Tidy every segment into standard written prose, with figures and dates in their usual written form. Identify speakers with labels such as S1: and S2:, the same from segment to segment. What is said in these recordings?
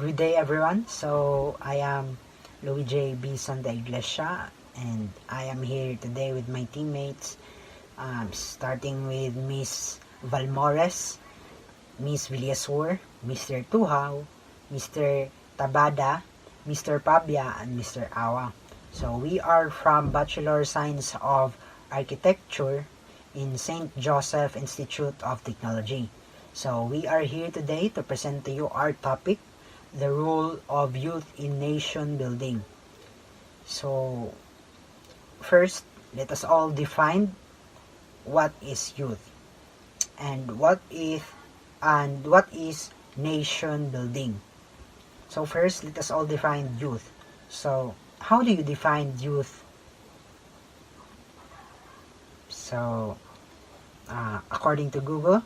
S1: Good day, everyone. So, I am Louis J. B. Santa Iglesia, and I am here today with my teammates, starting with Miss Valmores, Miss Villasur, Mr. Tuhaw, Mr. Tabada, Mr. Pabia, and Mr. Awa. So, we are from Bachelor Science of Architecture in St. Joseph Institute of Technology. So, we are here today to present to you our topic, the role of youth in nation building. So, first, let us all define what is youth and what is nation building. So first, let us all define youth. So, how do you define youth? So, according to Google,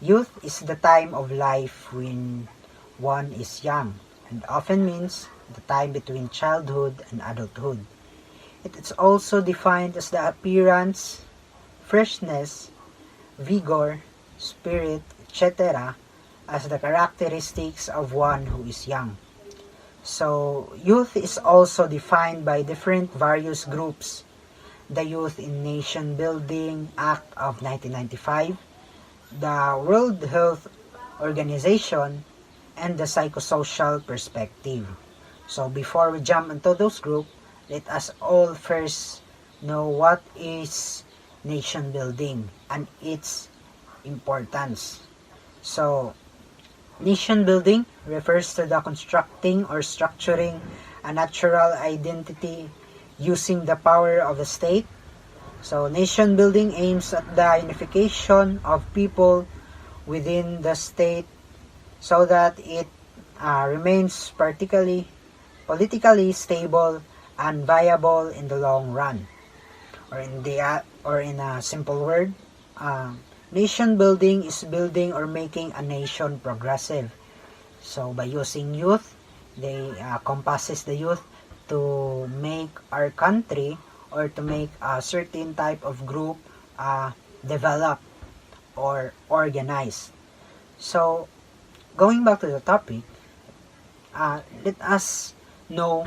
S1: youth is the time of life when one is young, and often means the time between childhood and adulthood. It is also defined as the appearance, freshness, vigor, spirit, etc. as the characteristics of one who is young. So, youth is also defined by different various groups. The Youth in Nation Building Act of 1995, the World Health Organization, and the psychosocial perspective. So before we jump into those groups, let us all first know what is nation building and its importance. So, nation building refers to the constructing or structuring a natural identity using the power of the state. So, nation building aims at the unification of people within the state so that it remains politically stable and viable in the long run. Or in a simple word, nation building is building or making a nation progressive. So by using youth, they compasses the youth to make our country or to make a certain type of group develop or organize. So going back to the topic, let us know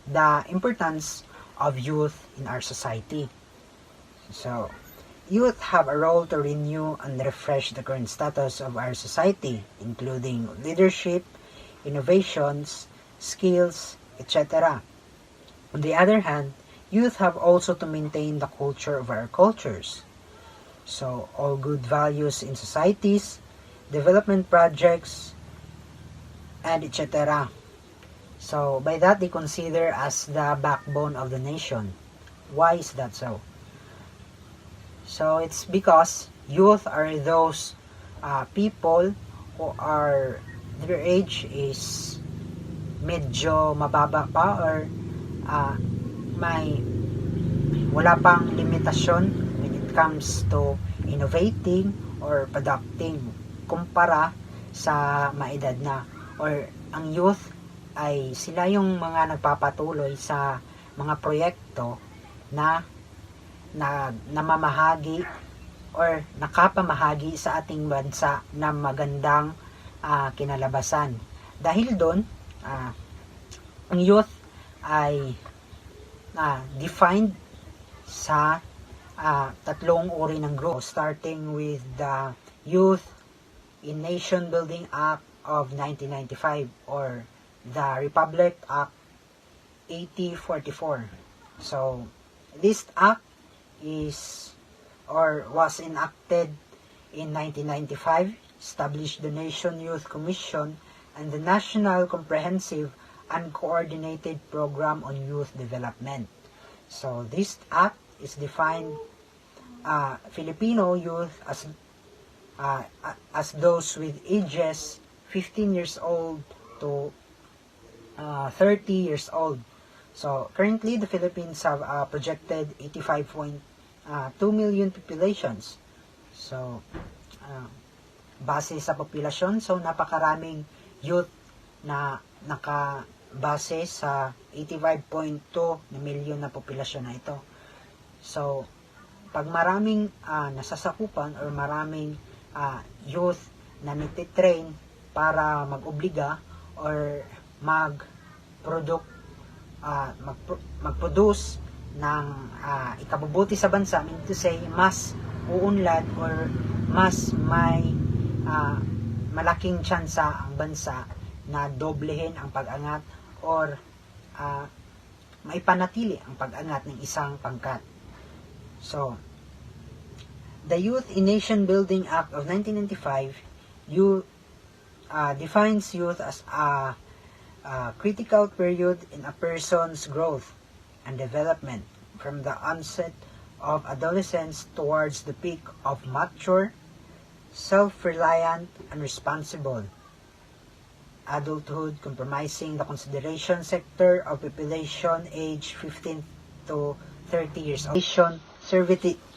S1: the importance of youth in our society. So, youth have a role to renew and refresh the current status of our society, including leadership, innovations, skills, etc. On the other hand, youth have also to maintain the culture of our cultures. So, all good values in societies, development projects, and etc. So, by that, they consider as the backbone of the nation. Why is that so? So, it's because youth are those people who are, their age is medyo mababa pa or wala pang limitasyon when it comes to innovating or producting kumpara sa maedad na, or ang youth ay sila yung mga nagpapatuloy sa mga proyekto na namamahagi or nakapamahagi sa ating bansa na magandang kinalabasan. Dahil doon, ang youth ay defined sa tatlong uri ng group, starting with the Youth in Nation Building Act of 1995 or the Republic Act 8044. So, this act was enacted in 1995, established the Nation Youth Commission and the National Comprehensive and Coordinated Program on Youth Development. So, this act is defined Filipino youth as those with ages 15 years old to 30 years old. So, currently, the Philippines have projected 85.2 million populations. So, base sa populasyon, so napakaraming youth na nakabase sa 85.2 na milyon na populasyon na ito. So, pag maraming nasasakupan or maraming youth na nititrain para mag-obliga or mag-produce ng ikabubuti sa bansa, mean to say, mas uunlad or mas may malaking tsansa ang bansa na doblehin ang pag-angat or maipanatili ang pag-angat ng isang pangkat. So, the Youth in Nation Building Act of 1995 defines youth as a critical period in a person's growth and development from the onset of adolescence towards the peak of mature, self-reliant, and responsible adulthood, comprising the consideration sector of population age 15 to 30 years old.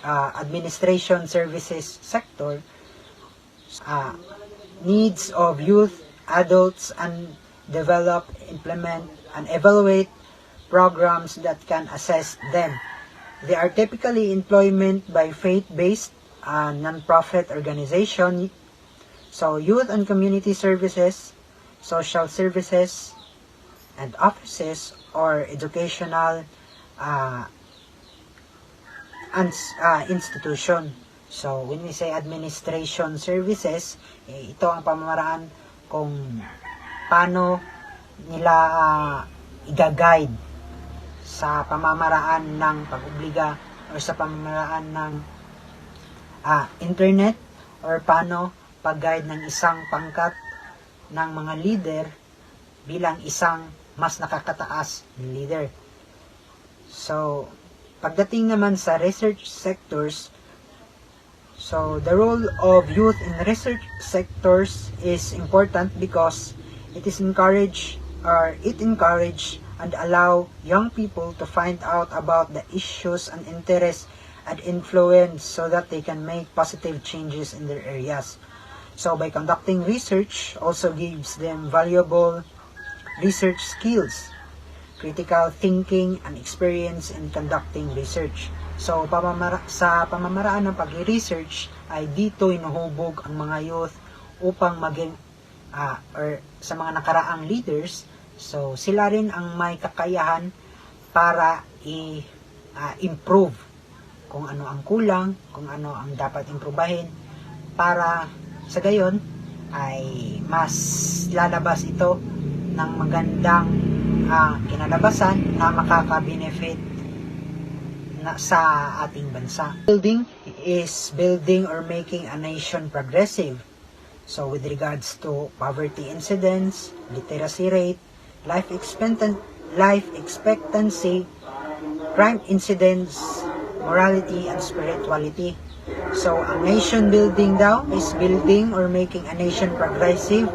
S1: Administration services sector, needs of youth, adults, and develop, implement, and evaluate programs that can assess them. They are typically employment by faith-based non-profit organization, so youth and community services, social services, and offices, or educational institution. So, when we say administration services, ito ang pamamaraan kung paano nila i-guide sa pamamaraan ng pag-obliga or sa pamamaraan ng internet, or paano pag-guide ng isang pangkat ng mga leader bilang isang mas nakakataas na leader. So, pagdating naman sa research sectors, so the role of youth in research sectors is important because it encourage and allow young people to find out about the issues and interests and influence so that they can make positive changes in their areas. So by conducting research also gives them valuable research skills, critical thinking, and experience in conducting research. So sa pamamaraan ng pag-research ay dito hinuhubog ang mga youth upang maging or sa mga nakaraang leaders, so sila rin ang may kakayahan para i-improve kung ano ang kulang, kung ano ang dapat improbahin, para sa gayon ay mas lalabas ito ng magandang kinalabasan na makaka-benefit sa ating bansa. Building is building or making a nation progressive. So with regards to poverty incidence, literacy rate, life expectancy, crime incidence, morality, and spirituality. So ang nation building daw is building or making a nation progressive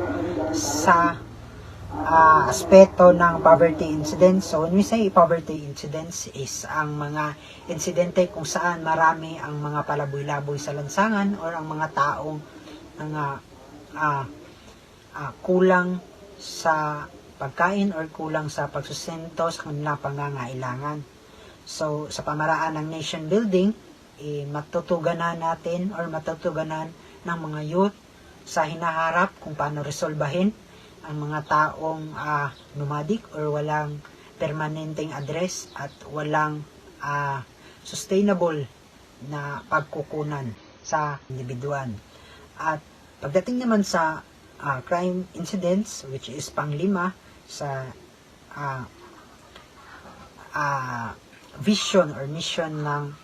S1: sa aspeto ng poverty incidence. So when we say poverty incidence is ang mga insidente kung saan marami ang mga palaboy-laboy sa lansangan or ang mga taong kulang sa pagkain or kulang sa pagsusento sa kanilang pangangailangan. So sa pamaraan ng nation building, matutuganan natin or matutuganan ng mga youth sa hinaharap kung paano resolbahin ang mga taong nomadic or walang permanenteng address at walang sustainable na pagkukunan sa individual. At pagdating naman sa crime incidents, which is pang-5 sa vision or mission ng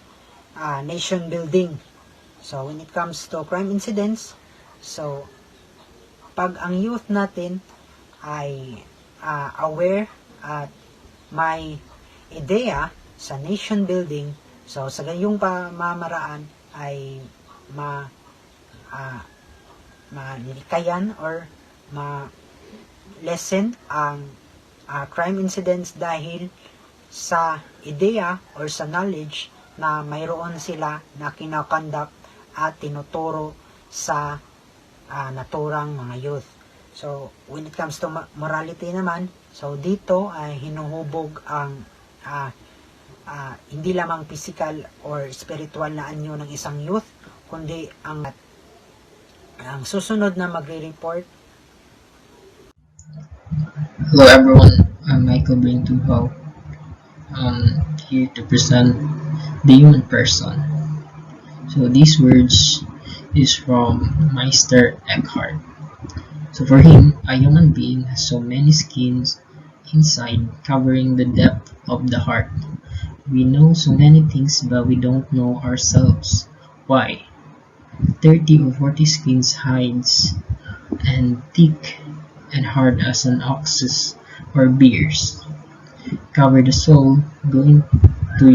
S1: nation building. So when it comes to crime incidents, so pag ang youth natin ay aware at may ideya sa nation building, so sa gayong pamamaraan ay malikayan or ma-lessen ang crime incidents dahil sa ideya or sa knowledge na mayroon sila na kinakonduct at tinuturo sa naturang mga youth. So, when it comes to morality naman, so dito ay hinuhubog ang hindi lamang physical or spiritual na anyo ng isang youth, kundi ang susunod na magre-report
S2: Hello everyone, I'm Michael Brintuho. Here to present the human person. So these words is from Meister Eckhart. So for him, a human being has so many skins inside covering the depth of the heart. We know so many things but we don't know ourselves. Why? 30 or 40 skins hides and thick and hard as an ox's or bear's. Cover the soul, go into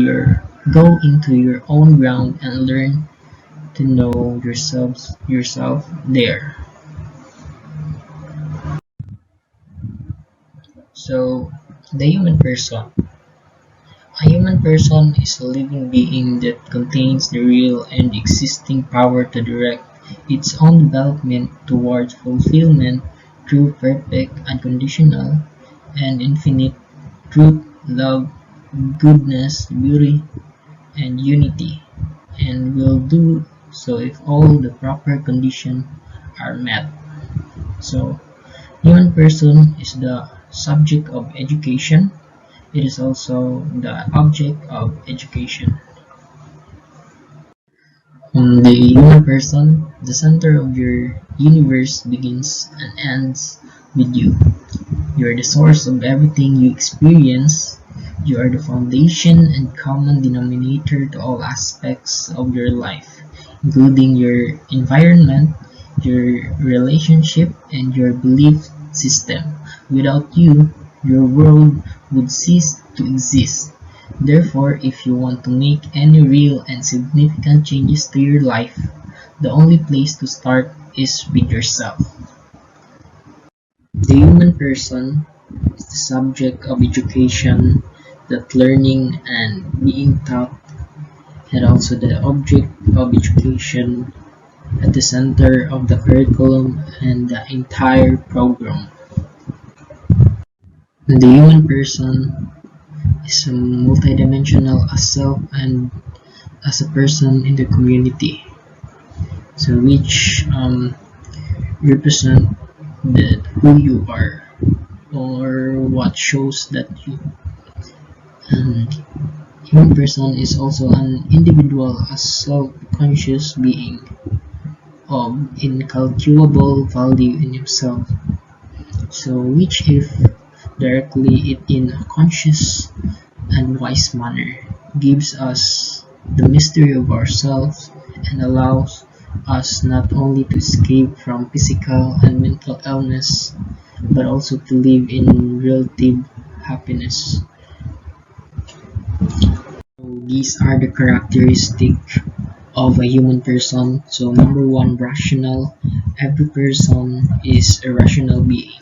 S2: your own ground and learn to know yourself there. So the human person. A human person is a living being that contains the real and existing power to direct its own development towards fulfillment through perfect, unconditional, and infinite truth, love, goodness, beauty, and unity, and will do so if all the proper conditions are met. So, human person is the subject of education. It is also the object of education. The human person, the center of your universe begins and ends with you. You are the source of everything you experience. You are the foundation and common denominator to all aspects of your life, including your environment, your relationship, and your belief system. Without you, your world would cease to exist. Therefore, if you want to make any real and significant changes to your life, the only place to start is with yourself. The human person is the subject of education, that learning and being taught, and also the object of education at the center of the curriculum and the entire program. The human person is multidimensional as self and as a person in the community, so which represent who you are or what shows that you. And human person is also an individual, a self-conscious being of incalculable value in himself. So which if directly it in a conscious and wise manner gives us the mystery of ourselves and allows us not only to escape from physical and mental illness but also to live in relative happiness. So these are the characteristics of a human person. So number one, rational. Every person is a rational being.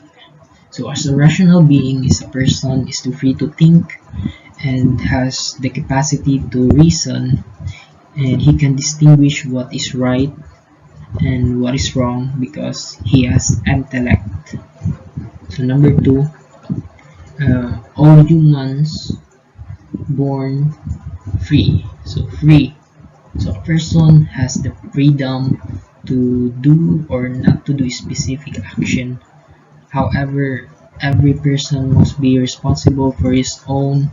S2: So as a rational being is a person is too free to think and has the capacity to reason, and he can distinguish what is right and what is wrong because he has intellect. So number two, all humans born free. So free. So a person has the freedom to do or not to do a specific action. However, every person must be responsible for his own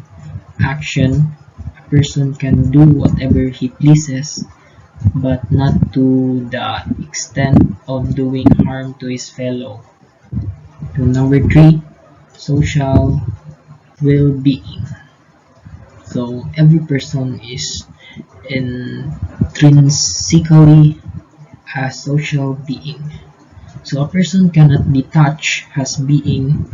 S2: action. A person can do whatever he pleases, but not to the extent of doing harm to his fellow. So number three, social well-being. So every person is intrinsically a social being. So a person cannot detach his being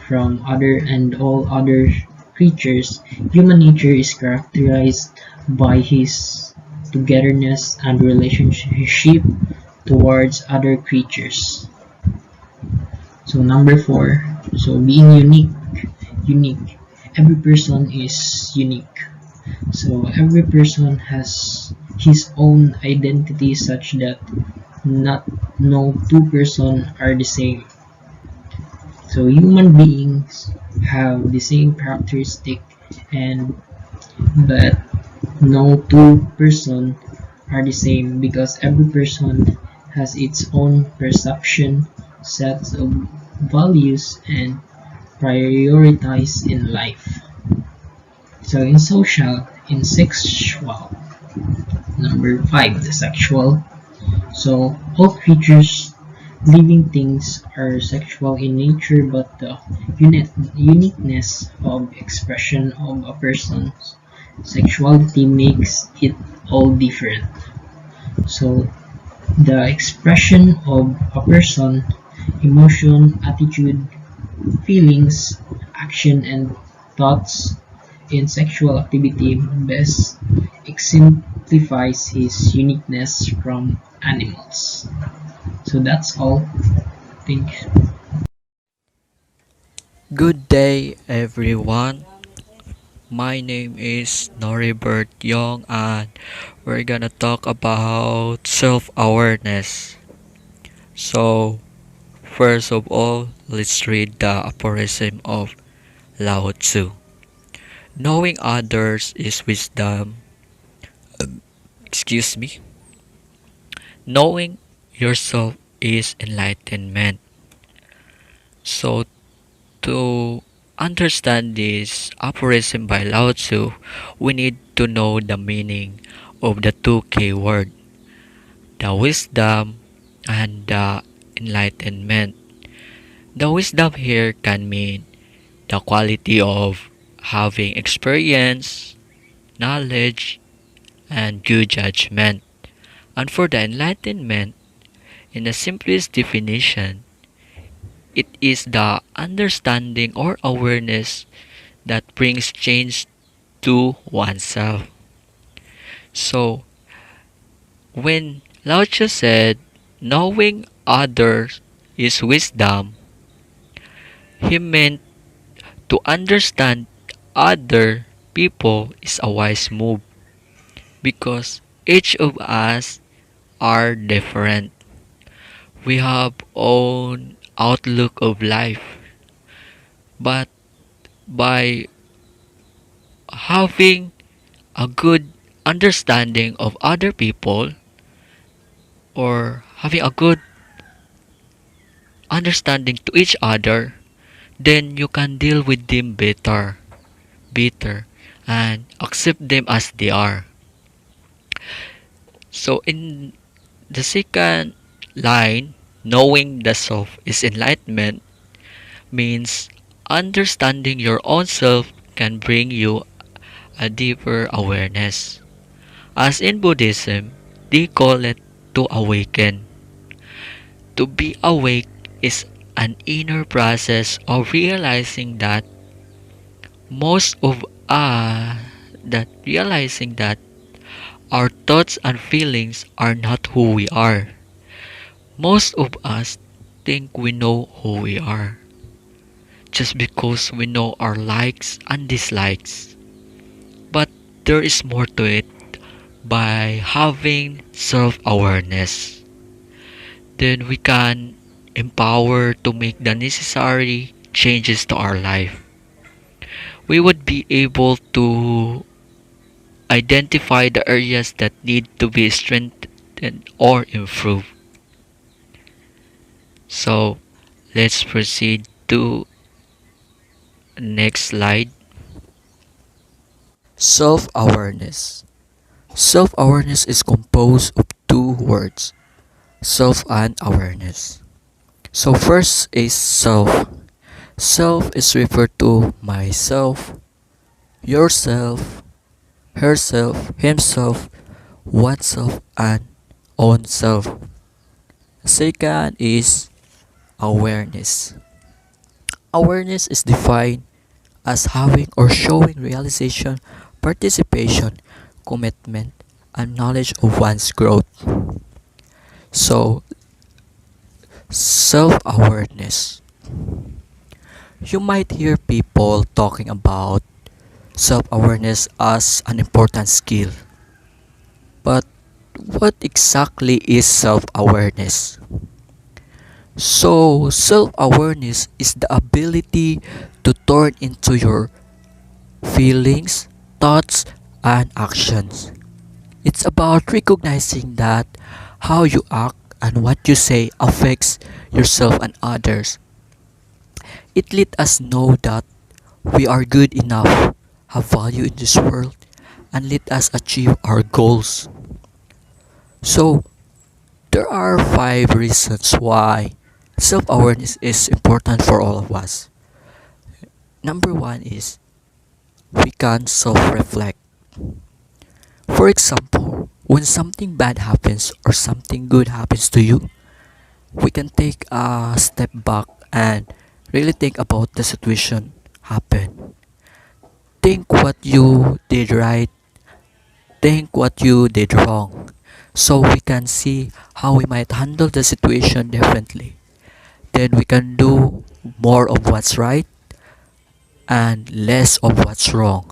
S2: from other and all other creatures. Human nature is characterized by his togetherness and relationship towards other creatures. So number four, so being unique. Every person is unique. So every person has his own identity such that no two persons are the same. So human beings have the same characteristic and but no two persons are the same because every person has its own perception, sets of values, and prioritize in life. So in social, in sexual, number 5, the sexual. So all creatures, living things are sexual in nature, but the uniqueness of expression of a person's sexuality makes it all different. So the expression of a person, emotion, attitude, feelings, action, and thoughts in sexual activity best exemplifies his uniqueness from animals. So that's all. Thank you.
S3: Good day, everyone. My name is Noribert Young, and we're gonna talk about self awareness. So, first of all, let's read the aphorism of Lao Tzu. Knowing others is wisdom. Excuse me. Knowing yourself is enlightenment. So, to understand this aphorism by Lao Tzu, we need to know the meaning of the two key words, the wisdom and the enlightenment. The wisdom here can mean the quality of having experience, knowledge, and good judgment. And for the enlightenment, in the simplest definition, it is the understanding or awareness that brings change to oneself. So, when Lao Tzu said, knowing others is wisdom, he meant to understand other people is a wise move because each of us are different. We have own outlook of life, but by having a good understanding of other people or having a good understanding to each other, then you can deal with them better, and accept them as they are. So in the second line, knowing the self is enlightenment means understanding your own self can bring you a deeper awareness. As in Buddhism, they call it to awaken. To be awake is an inner process of realizing that most of us realizing that our thoughts and feelings are not who we are. Most of us think we know who we are just because we know our likes and dislikes. But there is more to it. By having self awareness, then we can empower to make the necessary changes to our life. We would be able to identify the areas that need to be strengthened or improved. So let's proceed to next slide. Self awareness. Self awareness is composed of two words, self and awareness. So, first is self. Self is referred to myself, yourself, herself, himself, oneself, and own self. Second is awareness. Awareness is defined as having or showing realization, participation, commitment, and knowledge of one's growth. So, self awareness. You might hear people talking about self awareness as an important skill. But what exactly is self awareness? So, self awareness is the ability to turn into your feelings, thoughts, and actions. It's about recognizing that how you act and what you say affects yourself and others. It let us know that we are good enough, have value in this world, and let us achieve our goals. So, there are 5 reasons why self awareness is important for all of us. Number one is we can self reflect. For example, when something bad happens or something good happens to you, we can take a step back and really think about the situation happened. Think what you did right, think what you did wrong, so we can see how we might handle the situation differently. Then we can do more of what's right and less of what's wrong.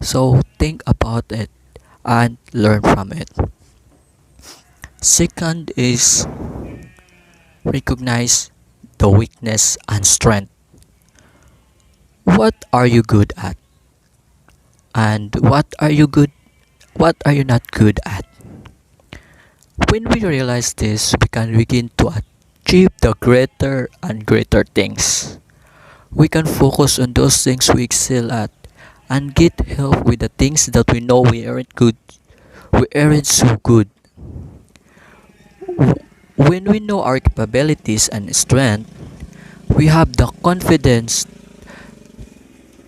S3: So think about it and learn from it. Second is recognize the weakness and strength. What are you good at? And what are you not good at? When we realize this, we can begin to achieve the greater and greater things. We can focus on those things we excel at and get help with the things that we know we aren't so good. When we know our capabilities and strength, we have the confidence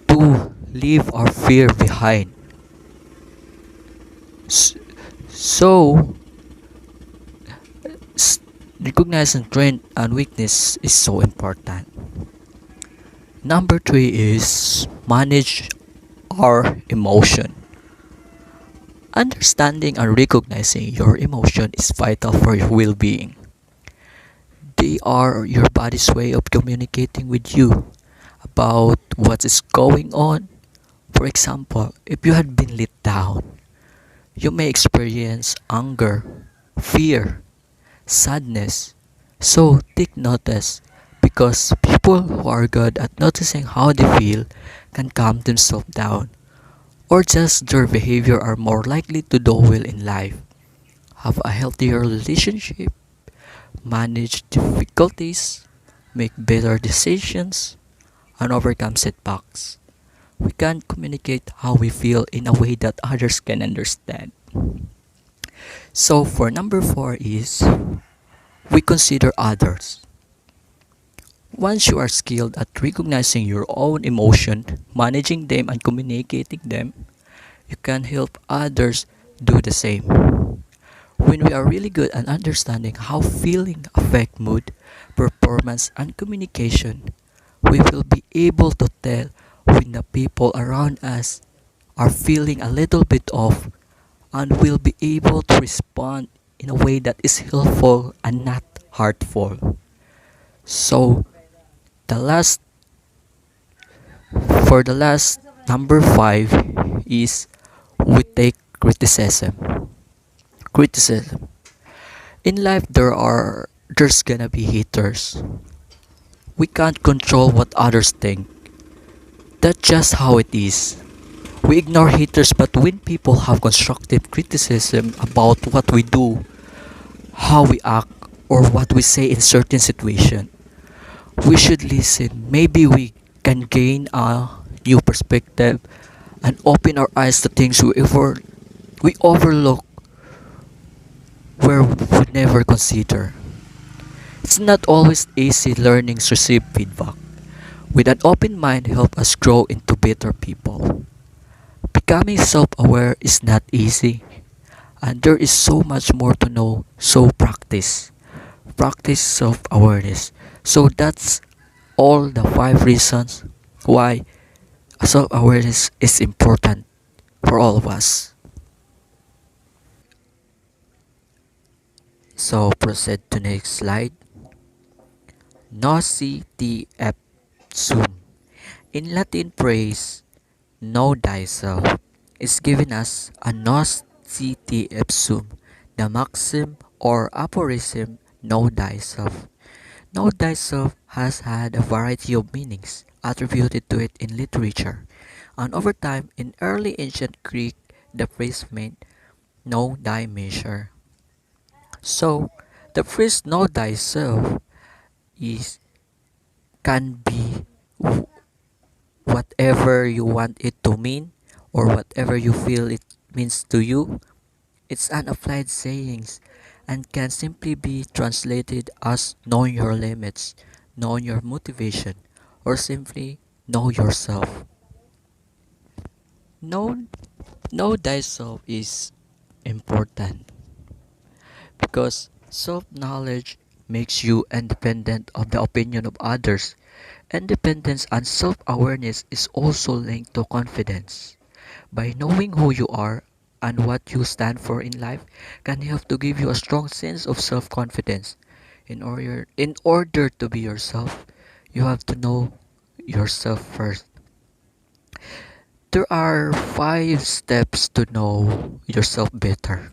S3: to leave our fear behind. S- So, s- recognizing strength and weakness is so important. Number three is manage our emotion. Understanding and recognizing your emotion is vital for your well being. They are your body's way of communicating with you about what is going on. For example, if you had been let down, you may experience anger, fear, sadness. So take notice because people who are good at noticing how they feel can calm themselves down or just their behavior are more likely to do well in life, have a healthier relationship, manage difficulties, make better decisions, and overcome setbacks. We can communicate how we feel in a way that others can understand. So for number four is we consider others. Once you are skilled at recognizing your own emotion, managing them and communicating them, you can help others do the same. When we are really good at understanding how feeling affect mood, performance and communication, we will be able to tell when the people around us are feeling a little bit off and will be able to respond in a way that is helpful and not hurtful. So the last for the last number five is we take criticism. Criticism. In life there's gonna be haters. We can't control what others think. That's just how it is. We ignore haters, but when people have constructive criticism about what we do, how we act, or what we say in certain situation, we should listen. Maybe we can gain a new perspective and open our eyes to things we overlook where we never consider. It's not always easy learning to receive feedback. With an open mind help us grow into better people. Becoming self-aware is not easy, and there is so much more to know, so practice self-awareness. So that's all the 5 reasons why self-awareness is important for all of us. So proceed to next slide. Nociti sum. In Latin phrase, know thyself is giving us a nos citi ipsum, the maxim or aphorism, know thyself. Know thyself has had a variety of meanings attributed to it in literature, and over time, in early ancient Greek, the phrase meant know thy measure. So, the phrase know thyself is can be wh- whatever you want it to mean or whatever you feel it means to you. It's an applied sayings and can simply be translated as knowing your limits, knowing your motivation, or simply know yourself. Know know thyself is important because self-knowledge makes you independent of the opinion of others. Independence and self-awareness is also linked to confidence. By knowing who you are and what you stand for in life can help to give you a strong sense of self-confidence. In order to be yourself, you have to know yourself first. There are 5 steps to know yourself better.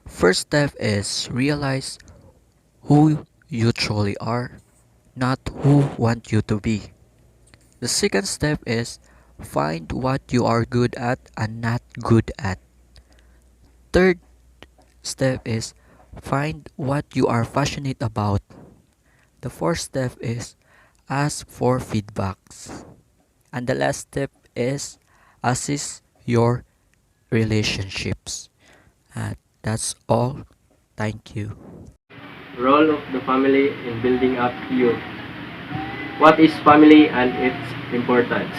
S3: First step is realize who you truly are, not who want you to be. The second step is find what you are good at and not good at. Third step is find what you are passionate about. The fourth step is ask for feedbacks. And the last step is assess your relationships. And that's all. Thank you.
S4: Role of the family in building up you. What is family and its importance?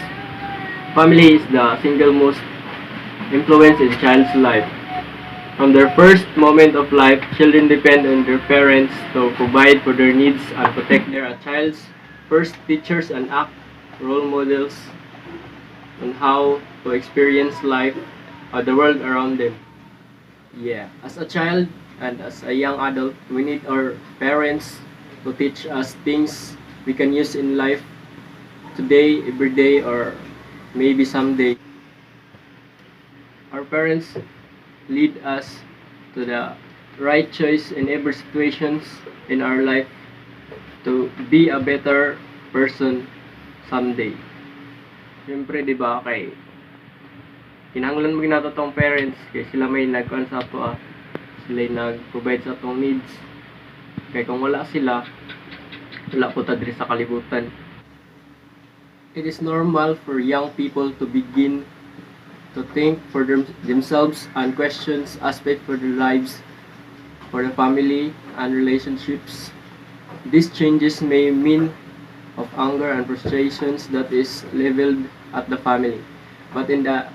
S4: Family is the single most influence in child's life. From their first moment of life, children depend on their parents to provide for their needs and protect their child's first teachers and act role models on how to experience life or the world around them. Yeah, as a child and as a young adult, we need our parents to teach us things we can use in life today, every day, or maybe someday. Our parents lead us to the right choice in every situations in our life to be a better person someday. Siyempre, di ba, kay kinahanglan mo ginato tong parents kay sila may nagkuhan sa ato sila nag-provide sa atong needs. Kay kung wala sila, wala po ta diri sa kalibutan. It is normal for young people to begin to think for themselves and questions aspect for their lives, for the family and relationships. These changes may mean of anger and frustrations that is leveled at the family. But in the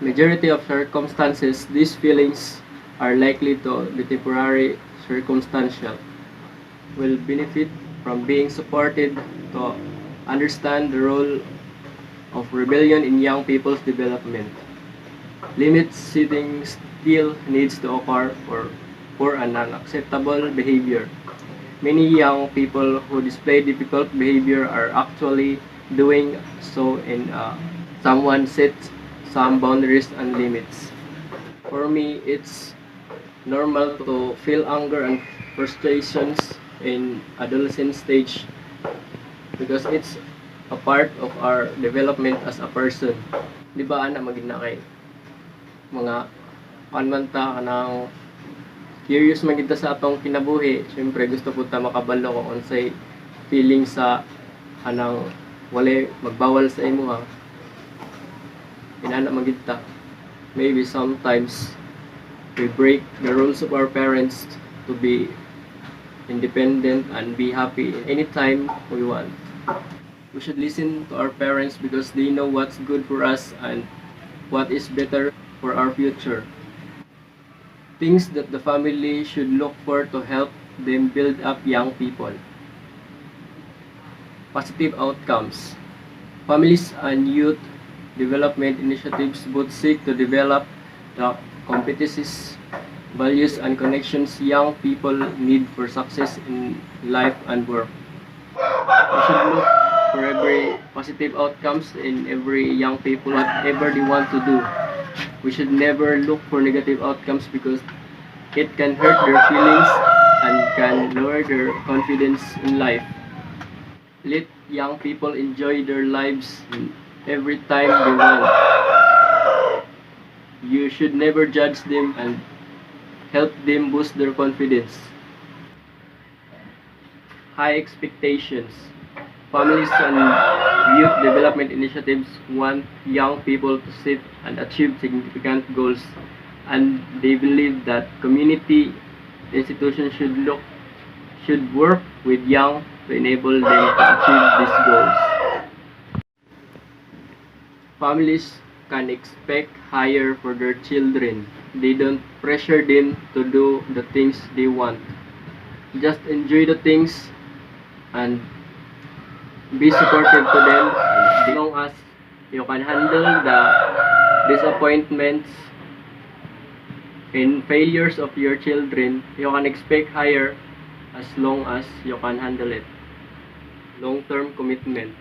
S4: majority of circumstances, these feelings are likely to be temporary, circumstantial, will benefit from being supported to understand the role of rebellion in young people's development. Limit setting still needs to occur for an unacceptable behavior. Many young people who display difficult behavior are actually doing so in someone sets some boundaries and limits. For me, it's normal to feel anger and frustrations in adolescent stage because it's a part of our development as a person. Di ba ana magina kay mga panmanta kanang curious man kita sa atong kinabuhi. Siyempre gusto po ta makabalo kung unsay feeling sa anang wala magbawal sa imo ha. Inana man kita. Maybe sometimes we break the rules of our parents to be independent and be happy anytime we want. We should listen to our parents because they know what's good for us and what is better for our future. Things that the family should look for to help them build up young people. Positive outcomes. Families and youth development initiatives both seek to develop the competencies, values, and connections young people need for success in life and work. We should look for every positive outcomes in every young people, whatever they want to do. We should never look for negative outcomes because it can hurt their feelings and can lower their confidence in life. Let young people enjoy their lives every time they want. You should never judge them and help them boost their confidence. High expectations. Families and youth development initiatives want young people to set and achieve significant goals, and they believe that community institutions should work with young to enable them to achieve these goals. Families can expect higher for their children. They don't pressure them to do the things they want. Just enjoy the things and be supportive to them as long as you can handle the disappointments and failures of your children. You can expect higher as long as you can handle it. Long-term commitment.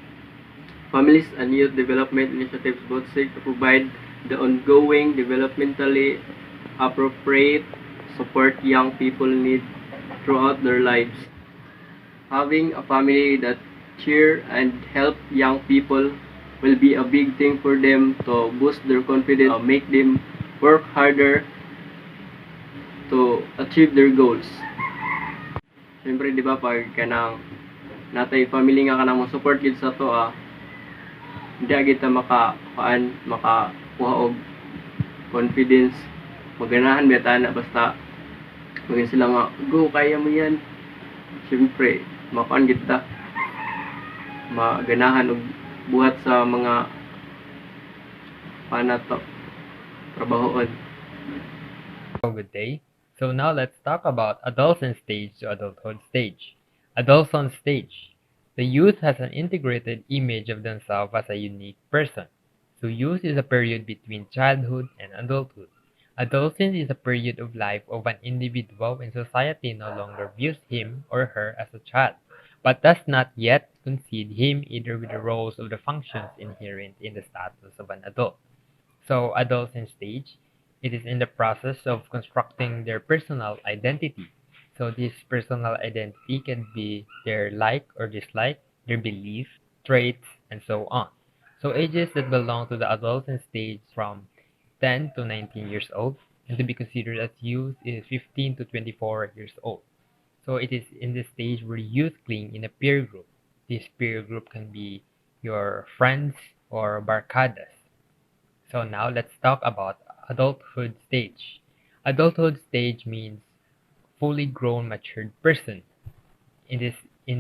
S4: Families and youth development initiatives both seek to provide the ongoing developmentally appropriate support young people need throughout their lives. Having a family that cheer and help young people will be a big thing for them to boost their confidence, make them work harder to achieve their goals. Siyempre, di ba, pag kanang natay family nga kanang mo support gid sa to, hindi agad ta makakuha og confidence, maganahan beta na basta maging sila nga, go, kaya mo yan. Siyempre, makuan gid ta, maganahan og buhat sa mga panato trabahoon.
S5: Good day. So now let's talk about adolescent stage to adulthood stage. Adolescent stage. The youth has an integrated image of themselves as a unique person. So youth is a period between childhood and adulthood. Adolescence is a period of life of an individual when society no longer views him or her as a child, but does not yet concede him either with the roles or the functions inherent in the status of an adult. So adolescent stage, it is in the process of constructing their personal identity. So this personal identity can be their like or dislike, their belief, traits, and so on. So ages that belong to the adolescent stage from 10 to 19 years old, and to be considered as youth is 15 to 24 years old. So it is in this stage where youth cling in a peer group. This peer group can be your friends or barcadas. So now let's talk about adulthood stage. Adulthood stage means fully grown matured person. In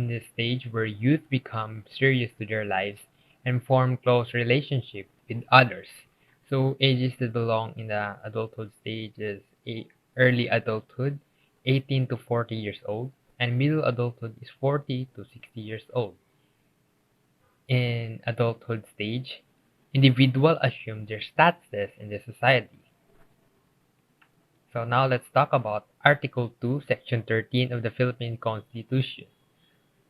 S5: this stage where youth become serious to their lives and form close relationship with others. So ages that belong in the adulthood stage is early adulthood, 18 to 40 years old, and middle adulthood is 40 to 60 years old. In adulthood stage, individuals assume their status in the society. So now let's talk about Article 2, Section 13 of the Philippine Constitution.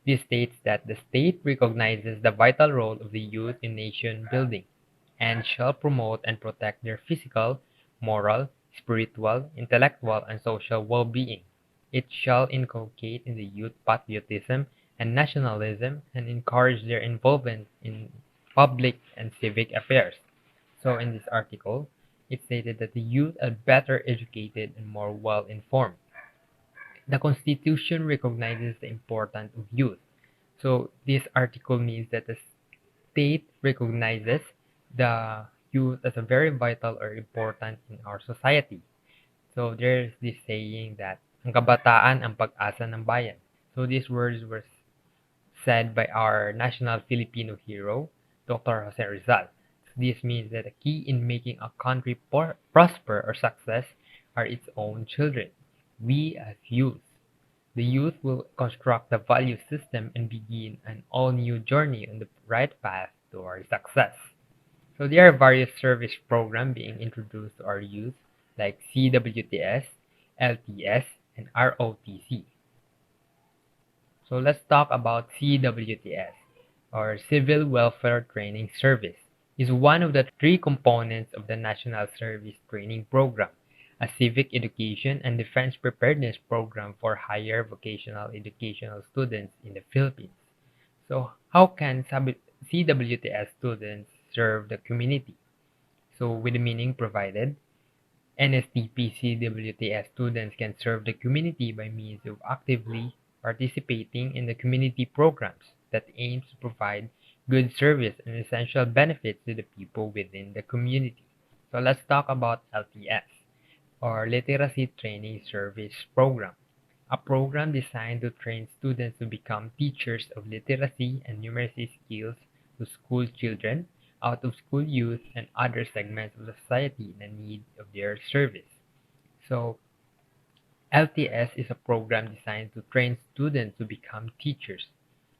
S5: This states that the state recognizes the vital role of the youth in nation building and shall promote and protect their physical, moral, spiritual, intellectual, and social well-being. It shall inculcate in the youth patriotism and nationalism and encourage their involvement in public and civic affairs. So in this article, it stated that the youth are better educated and more well-informed. The Constitution recognizes the importance of youth. So this article means that the state recognizes the youth as a very vital or important in our society. So there's this saying that ang kabataan ang pag-asa ng bayan. So these words were said by our national Filipino hero, Dr. Jose Rizal. This means that the key in making a country prosper or success are its own children. We as youth. The youth will construct the value system and begin an all-new journey on the right path toward success. So there are various service programs being introduced to our youth like CWTS, LTS, and ROTC. So let's talk about CWTS, or Civil Welfare Training Service. Is one of the three components of the National Service Training Program, a civic education and defense preparedness program for higher vocational educational students in the Philippines. So how can CWTS students serve the community? So with the meaning provided, NSTP CWTS students can serve the community by means of actively participating in the community programs that aims to provide good service and essential benefits to the people within the community. So let's talk about LTS, or Literacy Training Service Program, a program designed to train students to become teachers of literacy and numeracy skills to school children, out-of-school youth, and other segments of society in need of their service. So, LTS is a program designed to train students to become teachers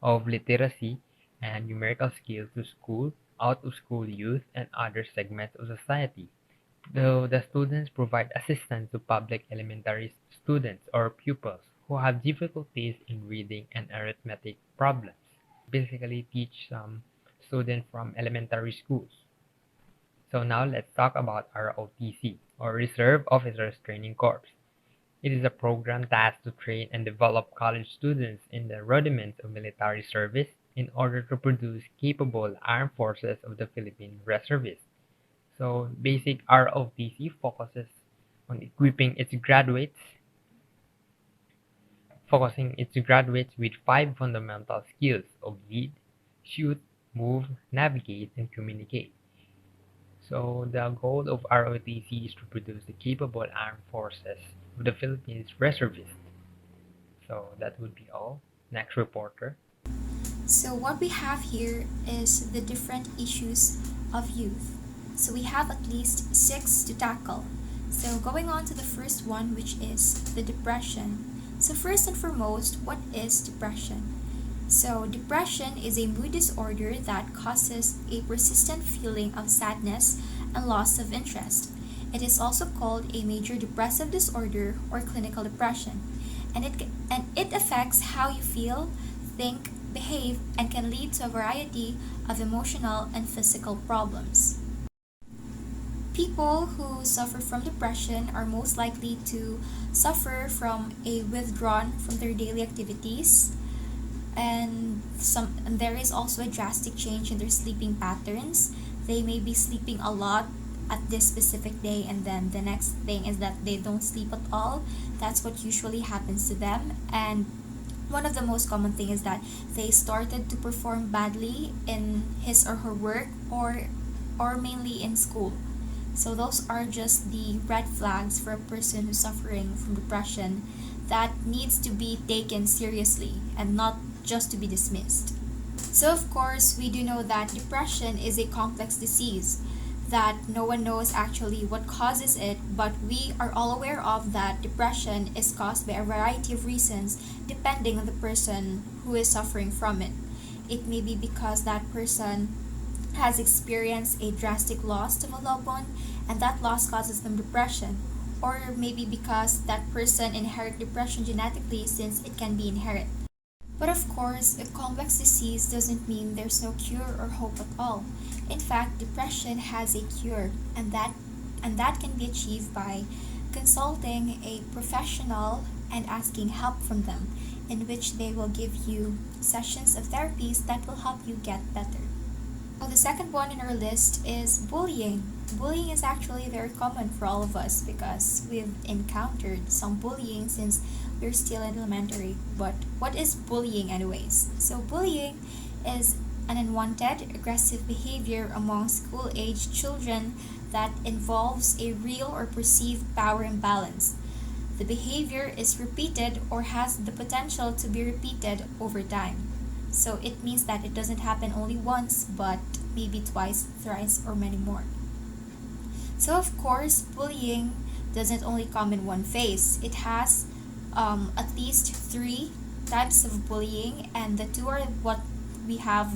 S5: of literacy and numerical skills to school, out-of-school youth, and other segments of society. Though the students provide assistance to public elementary students or pupils who have difficulties in reading and arithmetic problems. Basically teach students from elementary schools. So now let's talk about ROTC, or Reserve Officers Training Corps. It is a program tasked to train and develop college students in the rudiments of military service in order to produce capable armed forces of the Philippine Reservists. So basic ROTC focuses on focusing its graduates with five fundamental skills of lead, shoot, move, navigate, and communicate. So the goal of ROTC is to produce the capable armed forces of the Philippines Reservists. So that would be all. Next reporter.
S6: So what we have here is the different issues of youth. So we have at least 6 to tackle. So going on to the first one, which is the depression. So first and foremost, what is depression? So depression is a mood disorder that causes a persistent feeling of sadness and loss of interest. It is also called a major depressive disorder or clinical depression, and it affects how you feel, think, behave, and can lead to a variety of emotional and physical problems. People who suffer from depression are most likely to suffer from a withdrawn from their daily activities, and there is also a drastic change in their sleeping patterns. They may be sleeping a lot at this specific day, and then the next thing is that they don't sleep at all. That's what usually happens to them. And one of the most common thing is that they started to perform badly in his or her work, or mainly in school. So those are just the red flags for a person who's suffering from depression that needs to be taken seriously and not just to be dismissed. So of course, we do know that depression is a complex disease, that no one knows actually what causes it, but we are all aware of that depression is caused by a variety of reasons depending on the person who is suffering from it. It may be because that person has experienced a drastic loss of a loved one, and that loss causes them depression. Or maybe because that person inherits depression genetically, since it can be inherited. But of course, a complex disease doesn't mean there's no cure or hope at all. In fact, depression has a cure, and that can be achieved by consulting a professional and asking help from them, in which they will give you sessions of therapies that will help you get better. So the second one in our list is bullying. Bullying is actually very common for all of us because we've encountered some bullying since we're still in elementary. But what is bullying anyways? So bullying is an unwanted, aggressive behavior among school-aged children that involves a real or perceived power imbalance. The behavior is repeated or has the potential to be repeated over time. So it means that it doesn't happen only once, but maybe twice, thrice, or many more. So of course, bullying doesn't only come in one phase. It has at least 3 types of bullying, and the 2 are what we have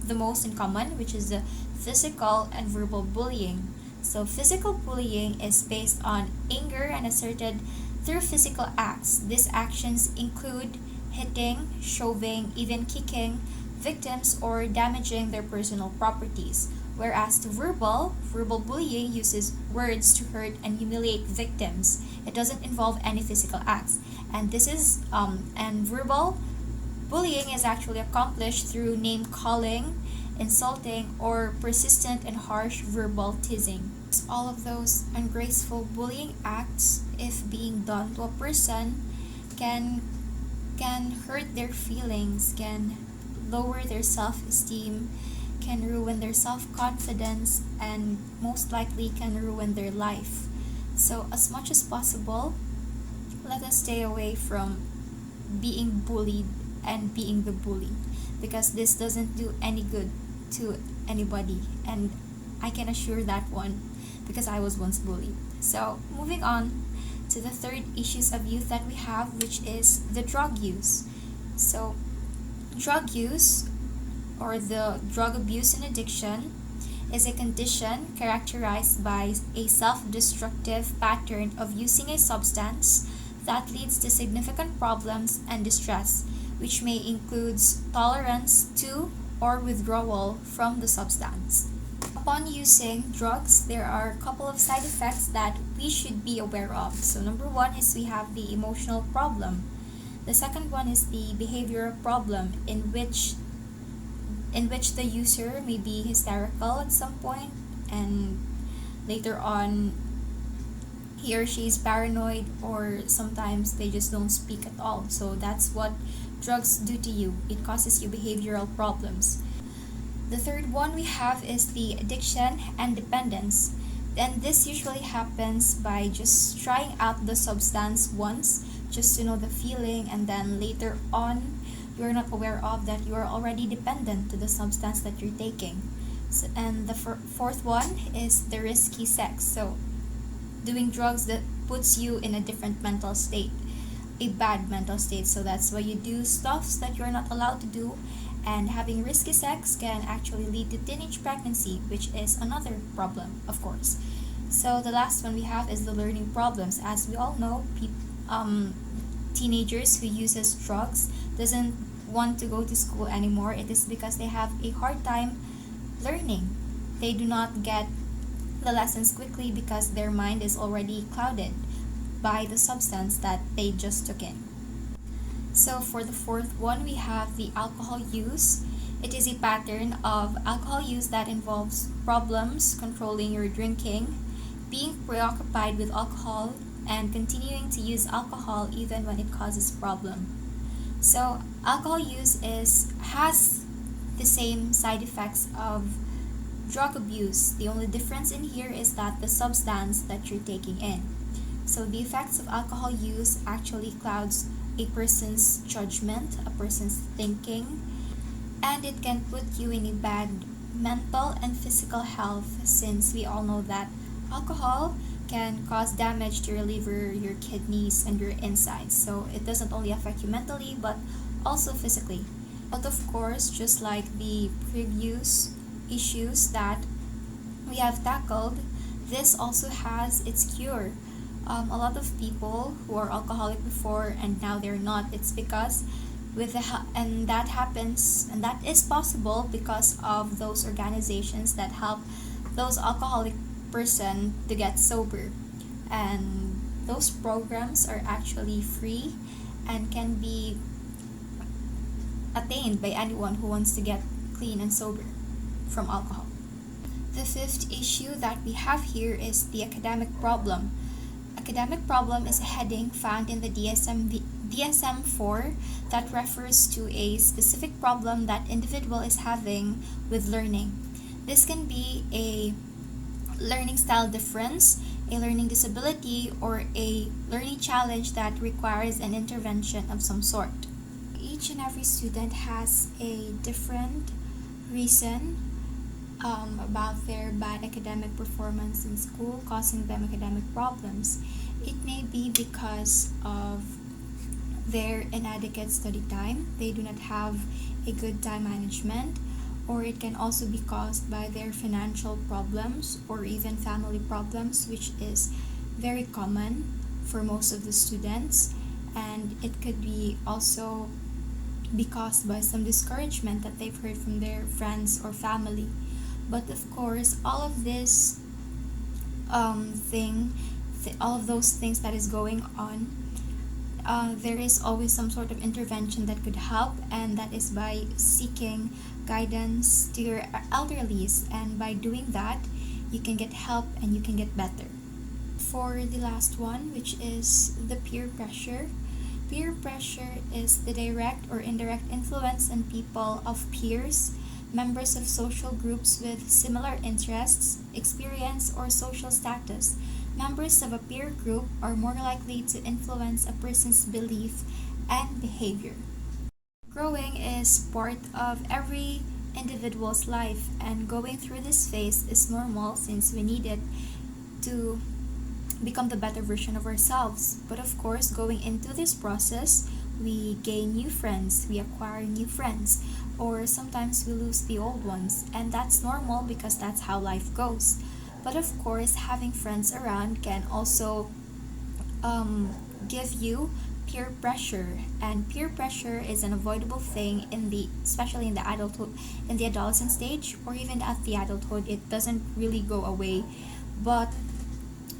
S6: the most in common, which is the physical and verbal bullying. So physical bullying is based on anger and asserted through physical acts. These actions include hitting, shoving, even kicking victims or damaging their personal properties. Whereas to verbal bullying uses words to hurt and humiliate victims. It doesn't involve any physical acts. And verbal bullying is actually accomplished through name calling, insulting, or persistent and harsh verbal teasing. All of those ungraceful bullying acts, if being done to a person, can hurt their feelings, can lower their self-esteem, can ruin their self-confidence, and most likely can ruin their life. So as much as possible, let us stay away from being bullied and being the bully, because this doesn't do any good to anybody, and I can assure that one because I was once bullied. So moving on to the third issues of youth that we have, which is the drug use. So drug use, or the drug abuse and addiction, is a condition characterized by a self-destructive pattern of using a substance that leads to significant problems and distress, which may include tolerance to or withdrawal from the substance. Upon using drugs, there are a couple of side effects that we should be aware of. So number one is we have the emotional problem. The second one is the behavioral problem, in which the user may be hysterical at some point, and later on he or she is paranoid, or sometimes they just don't speak at all. So that's what drugs do to you. It causes you behavioral problems. The third one we have is the addiction and dependence. And this usually happens by just trying out the substance once, just to know the feeling, and then later on you're not aware of that you are already dependent to the substance that you're taking. So, and the fourth one is the risky sex. So doing drugs that puts you in a different mental state, a bad mental state. So that's why you do stuffs that you're not allowed to do, and having risky sex can actually lead to teenage pregnancy, which is another problem, of course. So the last one we have is the learning problems. As we all know, teenagers who uses drugs doesn't want to go to school anymore. It is because they have a hard time learning. They do not get the lessons quickly because their mind is already clouded by the substance that they just took in. So for the fourth one, we have the alcohol use. It is a pattern of alcohol use that involves problems controlling your drinking, being preoccupied with alcohol, and continuing to use alcohol even when it causes problem. So alcohol use has the same side effects of drug abuse. The only difference in here is that the substance that you're taking in. So the effects of alcohol use actually clouds a person's judgment, a person's thinking, and it can put you in a bad mental and physical health, since we all know that alcohol can cause damage to your liver, your kidneys, and your insides. So it doesn't only affect you mentally, but also physically. But of course, just like the previous issues that we have tackled, this also has its cure. A lot of people who are alcoholic before and now they're not, it's because and that happens, and that is possible because of those organizations that help those alcoholic person to get sober. And those programs are actually free and can be attained by anyone who wants to get clean and sober from alcohol. The fifth issue that we have here is the academic problem. Academic problem is a heading found in the DSM-4 that refers to a specific problem that individual is having with learning. This can be a learning style difference, a learning disability, or a learning challenge that requires an intervention of some sort. Each and every student has a different reason about their bad academic performance in school causing them academic problems. It may be because of their inadequate study time, they do not have a good time management, or it can also be caused by their financial problems or even family problems, which is very common for most of the students. And it could be also be caused by some discouragement that they've heard from their friends or family. But of course, all of this all of those things that is going on, there is always some sort of intervention that could help, and that is by seeking guidance to your elderlies, and by doing that you can get help and you can get better. For the last one, which is the peer pressure, Peer pressure is the direct or indirect influence on people of peers, members of social groups with similar interests, experience, or social status. Members of a peer group are more likely to influence a person's belief and behavior. Growing is part of every individual's life, and going through this phase is normal since we need it to become the better version of ourselves. But of course, going into this process, we gain new friends, we acquire new friends, or sometimes we lose the old ones, and that's normal because that's how life goes. But of course, having friends around can also give you peer pressure, and peer pressure is an avoidable thing in the especially in the adulthood, in the adolescent stage, or even at the adulthood. It doesn't really go away, but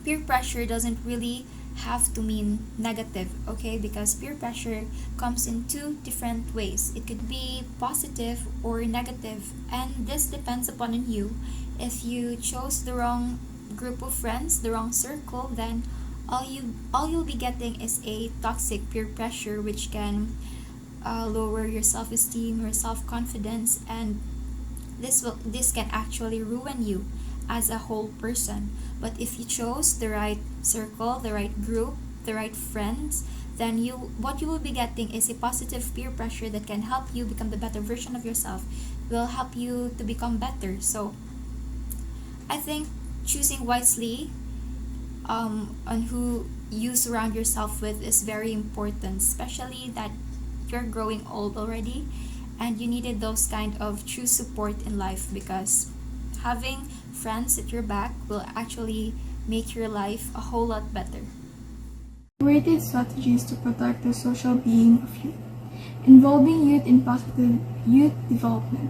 S6: peer pressure doesn't really have to mean negative, okay? Because peer pressure comes in two different ways. It could be positive or negative, and this depends upon you. If you chose the wrong group of friends, the wrong circle, then all you'll be getting is a toxic peer pressure, which can lower your self-esteem, your self-confidence, and this can actually ruin you as a whole person. But if you chose the right circle, the right group, the right friends, then what you will be getting is a positive peer pressure that can help you become the better version of yourself, will help you to become better. So I think choosing wisely on who you surround yourself with is very important, especially that you're growing old already and you needed those kind of true support in life, because having friends at your back will actually make your life a whole lot better.
S7: Created strategies to protect the social being of youth. Involving youth in positive youth development.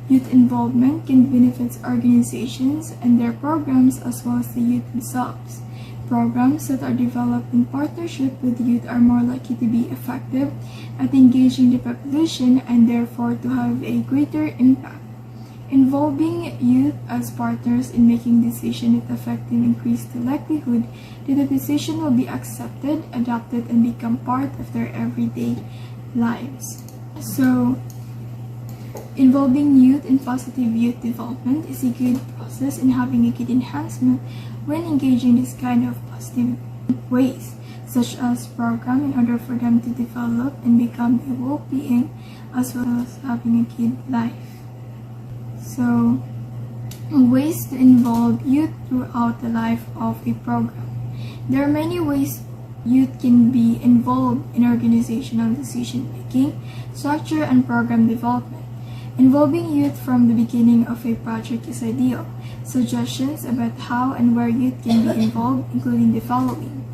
S7: Youth involvement can benefit organizations and their programs as well as the youth themselves. Programs that are developed in partnership with youth are more likely to be effective at engaging the population and therefore to have a greater impact. Involving youth as partners in making decisions that affect them increase the likelihood that the decision will be accepted, adopted, and become part of their everyday lives. So, involving youth in positive youth development is a good process and having a good enhancement when engaging this kind of positive ways, such as program in order for them to develop and become a well-being as well as having a good life. So, ways to involve youth throughout the life of a program. There are many ways youth can be involved in organizational decision making, structure, and program development. Involving youth from the beginning of a project is ideal. Suggestions about how and where youth can be involved, including the following.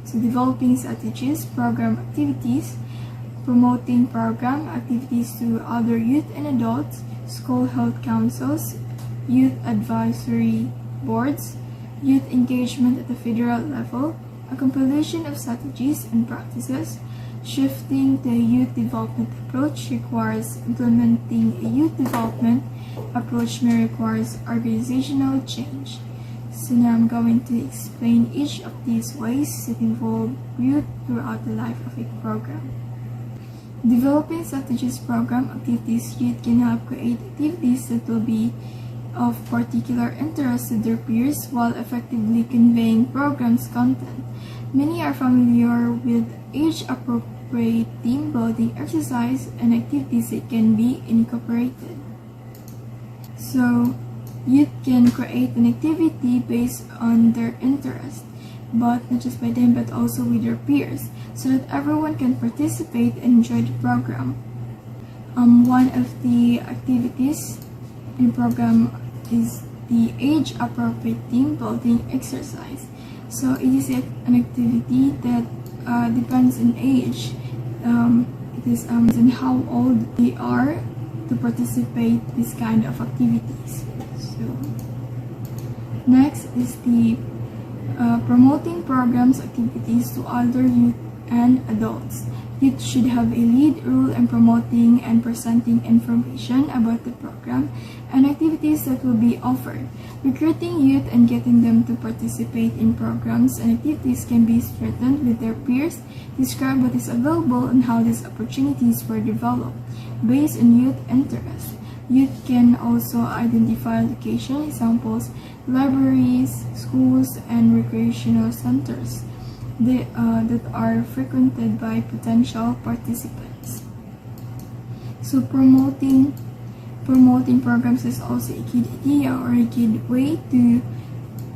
S7: So, developing strategies, program activities, promoting program activities to other youth and adults, school health councils, youth advisory boards, youth engagement at the federal level, a compilation of strategies and practices. Shifting the youth development approach requires implementing a youth development approach may require organizational change. So now I'm going to explain each of these ways that involve youth throughout the life of a program. Developing strategies, program activities. Youth can help create activities that will be of particular interest to their peers while effectively conveying programs content. Many are familiar with age-appropriate team building exercise and activities that can be incorporated. So, youth can create an activity based on their interest, but not just by them but also with their peers, so that everyone can participate and enjoy the program. One of the activities in the program is the age-appropriate team building exercise. So it is an activity that depends on age. It is on how old they are to participate this kind of activities. So next is the promoting programs activities to other youth and adults. Youth should have a lead role in promoting and presenting information about the program and activities that will be offered. Recruiting youth and getting them to participate in programs and activities can be strengthened with their peers, describe what is available and how these opportunities were developed based on youth interests. Youth can also identify location examples, libraries, schools, and recreational centers that are frequented by potential participants. So promoting programs is also a key idea or a key way to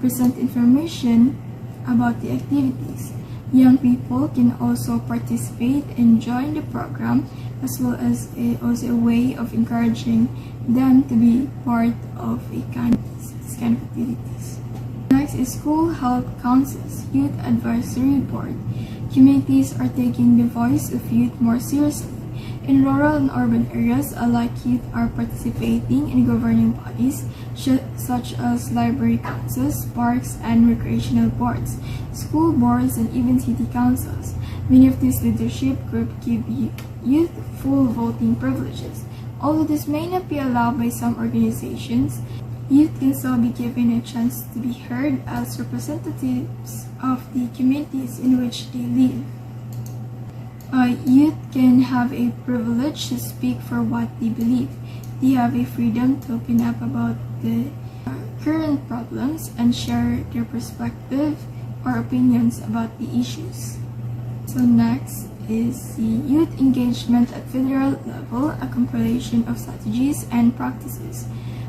S7: present information about the activities. Young people can also participate and join the program as well as also a way of encouraging them to be part of this kind of activities. Next is school health councils, youth advisory board. Communities are taking the voice of youth more seriously. In rural and urban areas alike, youth are participating in governing bodies such as library councils, parks, and recreational boards, school boards, and even city councils. Many of these leadership groups give youth full voting privileges. Although this may not be allowed by some organizations, youth can still be given a chance to be heard as representatives of the communities in which they live. Youth can have a privilege to speak for what they believe. They have a freedom to open up about the current problems and share their perspective or opinions about the issues. So next is the youth engagement at federal level, a compilation of strategies and practices.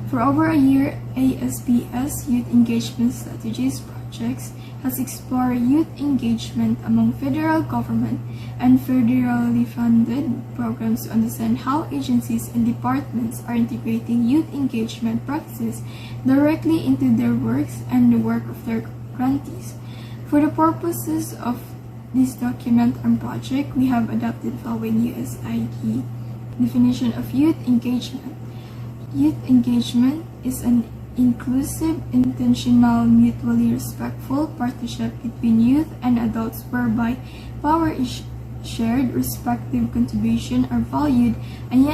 S7: For over a year, ASPS Youth Engagement Strategies Projects has explored youth engagement among federal government and federally funded programs to understand how agencies and departments are integrating youth engagement practices directly into their works and the work of their grantees. For the purposes of this document and project, we have adopted the following USID definition of youth engagement. Youth engagement is an inclusive, intentional, mutually respectful partnership between youth and adults whereby power is shared, respective contribution are valued, and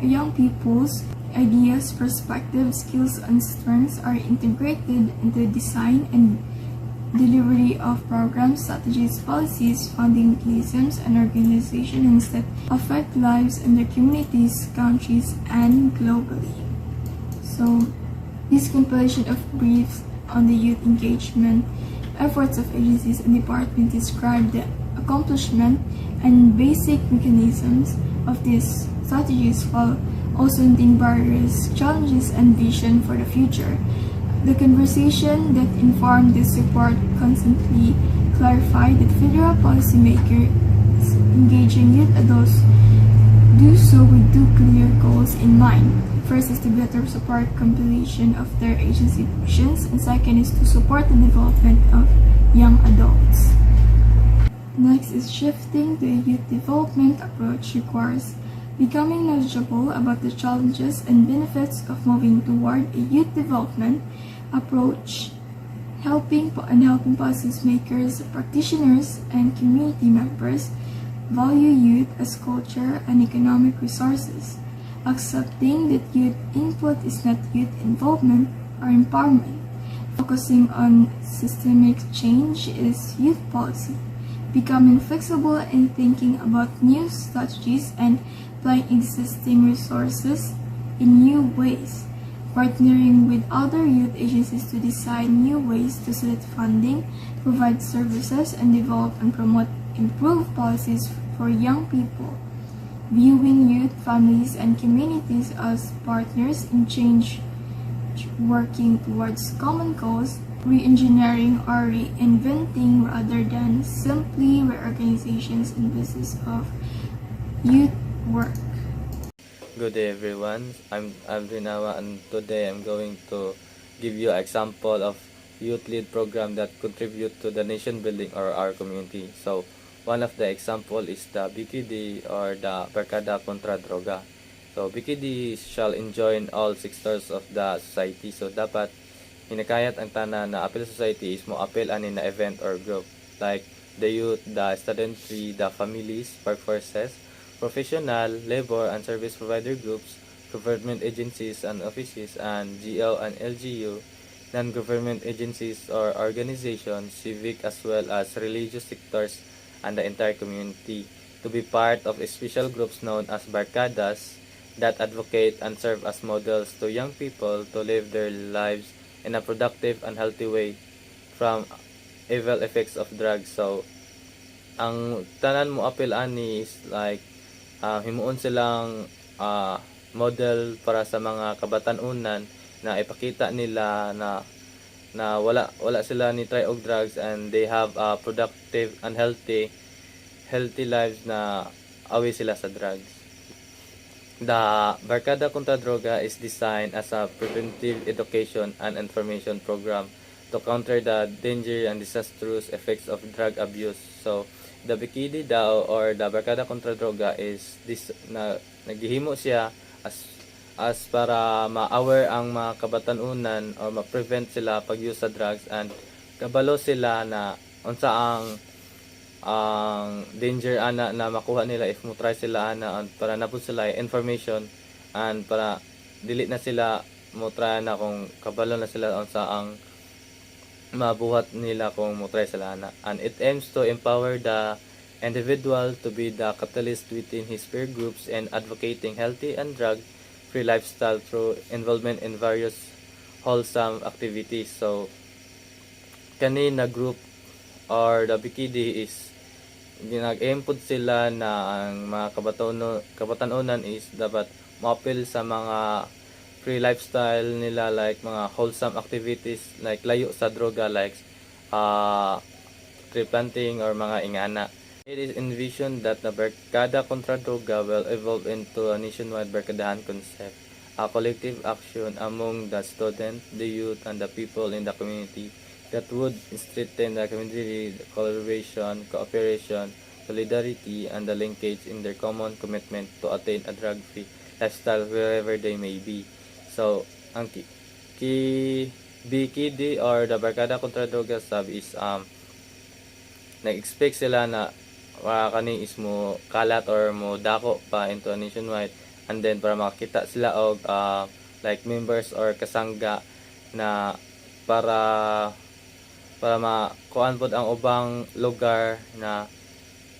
S7: young people's ideas, perspectives, skills, and strengths are integrated into design and delivery of programs, strategies, policies, funding mechanisms, and organizations that affect lives in their communities, countries, and globally. So, this compilation of briefs on the youth engagement efforts of agencies and departments describe the accomplishment and basic mechanisms of these strategies while also noting barriers, challenges, and vision for the future. The conversation that informed this report constantly clarified that federal policymakers engaging youth adults do so with two clear goals in mind. First is to better support completion of their agency functions, and second is to support the development of young adults. Next is shifting to a youth development approach requires becoming knowledgeable about the challenges and benefits of moving toward a youth development approach, helping policymakers, practitioners, and community members value youth as culture and economic resources, accepting that youth input is not youth involvement or empowerment. Focusing on systemic change is youth policy, becoming flexible in thinking about new strategies and applying existing resources in new ways, partnering with other youth agencies to design new ways to select funding, provide services, and develop and promote improved policies for young people, viewing youth, families, and communities as partners in change, working towards common goals, re-engineering or reinventing rather than simply reorganizations and business of youth work.
S8: Good day everyone, I'm Rinawa and today I'm going to give you an example of youth lead program that contribute to the nation building or our community. So one of the example is the BKD or the Barkada Kontra Droga. So BKD shall enjoin all sectors of the society. So dapat hinakayat ang tanan na appeal society is mo appeal ani na event or group like the youth, the studentry, the families, workforces, professional, labor, and service provider groups, government agencies and offices, and GL and LGU, non-government agencies or organizations, civic as well as religious sectors, and the entire community to be part of special groups known as barkadas that advocate and serve as models to young people to live their lives in a productive and healthy way from evil effects of drugs. So, ang tanan mo apil ani is like himuon silang model para sa mga kabatanunan na ipakita nila na wala sila ni try og drugs and they have a productive and healthy lives na away sila sa drugs. The Barkada Kontra Droga is designed as a preventive education and information program to counter the danger and disastrous effects of drug abuse. So, the Bikidi daw or the Barkada Kontra Droga is this na naghihimo siya as para ma-aware ang mga kabatanunan or ma-prevent sila pag-use sa drugs and kabalo sila na unsa ang danger ana na makuha nila if mo try sila ana and para napud sila information and para dili na sila mo try na kung kabalo na sila unsa ang mabuhat nila kung mo try sila ana, and it aims to empower the individual to be the catalyst within his peer groups and advocating healthy and drug free lifestyle through involvement in various wholesome activities. So kani na group or the Bikidi is ginag-aim pud sila na ang mga kabatanunan is dapat ma-appeal sa mga free lifestyle nila like mga wholesome activities like layo sa droga like tree planting or mga ingana. It is envisioned that the Barkada Kontra Droga will evolve into a nationwide barkadahan concept, a collective action among the student, the youth, and the people in the community that would strengthen the community collaboration, cooperation, solidarity, and the linkage in their common commitment to attain a drug-free lifestyle wherever they may be. So, ang BKD or the Barkada Kontra Droga sub is nag-expect sila na kani is mo kalat or mo dako pa into a nationwide and then para makita sila og like members or kasangga na para makuan pod ang ubang lugar na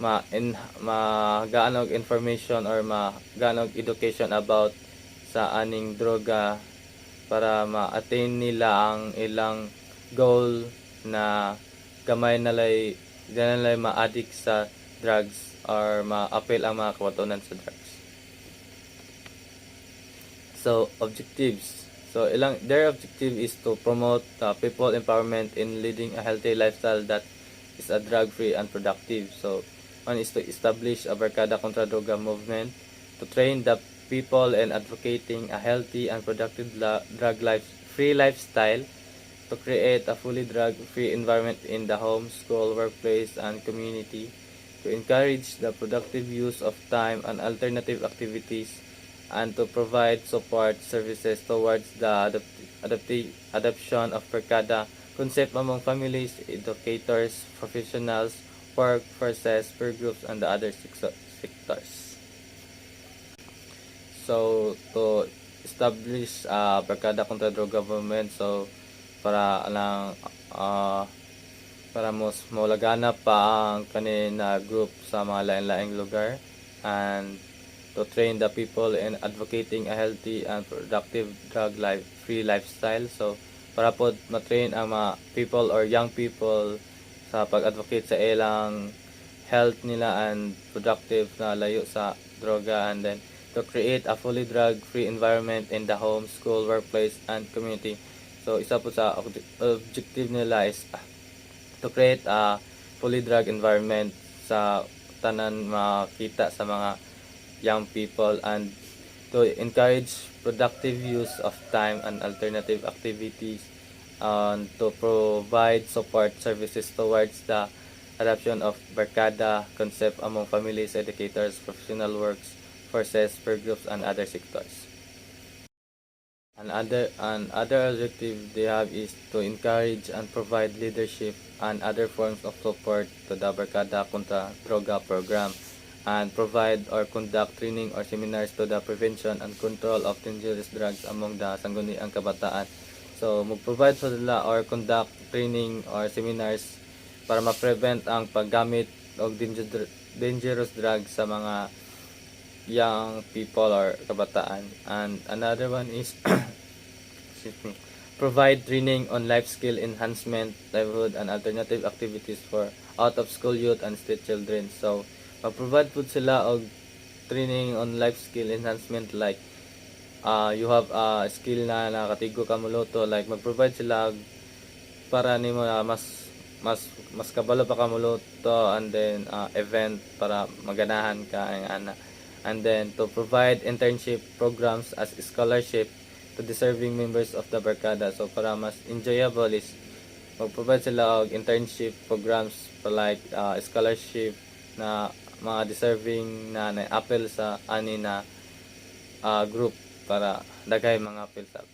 S8: magaan og information or magaan og education about sa aning droga para ma-attain nila ang ilang goal na gamay nalay ma-addict sa drugs or ma-appeal ang mga kabatanunan sa drugs. So objectives. So their objective is to promote people empowerment in leading a healthy lifestyle that is a drug-free and productive. So one is to establish a Barkada Kontra Droga movement, to train the people in advocating a healthy and productive drug-free lifestyle, to create a fully drug-free environment in the home, school, workplace, and community, to encourage the productive use of time and alternative activities, and to provide support services towards the adoption of Barkada concept among families, educators, professionals, workforces, peer groups, and the other sectors. So, to establish Barkada Kontra Droga movement, so para mas maulagana pa ang kanina group sa mga lain-laing lugar and to train the people in advocating a healthy and productive drug-free lifestyle. So, para po matrain ang mga people or young people sa pag-advocate sa ilang health nila and productive na layo sa droga, and then to create a fully drug-free environment in the home, school, workplace, and community. So, isa po sa objective nila is to create a fully drug environment sa tanan makita sa mga young people and to encourage productive use of time and alternative activities and to provide support services towards the adoption of Barkada concept among families, educators, professional works, forces, peer groups, and other sectors. Another objective they have is to encourage and provide leadership and other forms of support to the Barkada Kontra Droga program, and provide or conduct training or seminars to the prevention and control of dangerous drugs among the sangguniang kabataan. So mag-provide sa sila or conduct training or seminars para ma-prevent ang paggamit og dangerous drugs sa mga young people or kabataan. And another one is excuse me, provide training on life skill enhancement, livelihood, and alternative activities for out-of-school youth and street children. So, mag-provide po sila og training on life skill enhancement, like you have a skill na nakatigo ka mo luto, like mag-provide sila para nimo na mas kabalo pa ka mo luto, and then event para maganahan ka ang ana. And then to provide internship programs as scholarship to deserving members of the Barkada. So para mas enjoyable is mag-provide sila og internship programs for like scholarship na mga deserving na na-appeal sa ani na group para daghay mga appeal sa